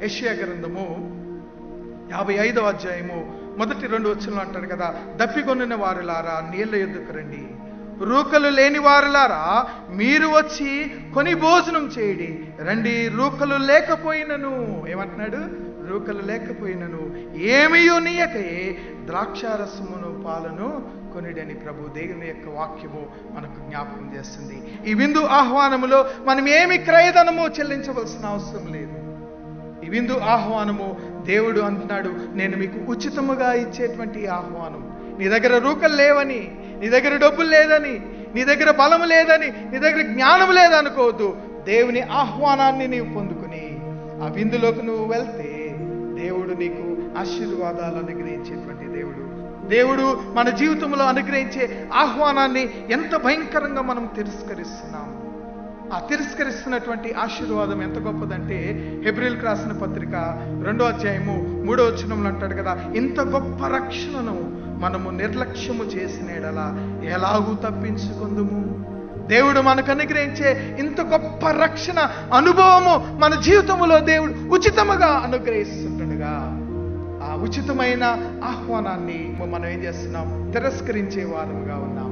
యెషయా గ్రంథము 55వ అధ్యాయము మొదటి 2 వచనాలు అంటాడు కదా, దప్పికొనిన వారులారా నీళ్ళ యొద్దకు రండి, రూకలు లేని వారులారా మీరు వచ్చి కొని భోజనం చేయండి. రండి, రూకలు లేకపోయినను, ఏమంటున్నాడు, రూకలు లేకపోయినను ఏమీయూ నీయకే ద్రాక్షారసమును పాలను కొనిడని ప్రభు దేవుని యొక్క వాక్యము మనకు జ్ఞాపకం చేస్తుంది. ఈ విందు ఆహ్వానములో మనం ఏమి క్రయధనము చెల్లించవలసిన అవసరం లేదు. ఈ విందు ఆహ్వానము దేవుడు అంటున్నాడు, నేను మీకు ఉచితముగా ఇచ్చేటువంటి ఆహ్వానం. నీ దగ్గర రూకలు లేవని, నీ దగ్గర డబ్బులు లేదని, నీ దగ్గర బలము లేదని, నీ దగ్గర జ్ఞానం లేదనుకోవద్దు. దేవుని ఆహ్వానాన్ని నీవు పొందుకుని ఆ విందులోకి నువ్వు వెళ్తే దేవుడు నీకు ఆశీర్వాదాలు అనుగ్రహించేటువంటి దేవుడు. దేవుడు మన జీవితంలో అనుగ్రహించే ఆహ్వానాన్ని ఎంత భయంకరంగా మనం తిరస్కరిస్తున్నాము. ఆ తిరస్కరిస్తున్నటువంటి ఆశీర్వాదం ఎంత గొప్పదంటే, హెబ్రీయులకు రాసిన పత్రిక 2వ అధ్యాయము 3వ వచనంలో అంటాడు కదా, ఇంత గొప్ప రక్షణను మనము నిర్లక్ష్యము చేసిన ఎడల ఎలాగూ తప్పించుకుందుము. దేవుడు మనకు అనుగ్రహించే ఇంత గొప్ప రక్షణ అనుభవము మన జీవితంలో దేవుడు ఉచితముగా అనుగ్రహిస్తుండగా, ఆ ఉచితమైన ఆహ్వానాన్ని మనం ఏం చేస్తున్నాం, తిరస్కరించే వారముగా ఉన్నాం.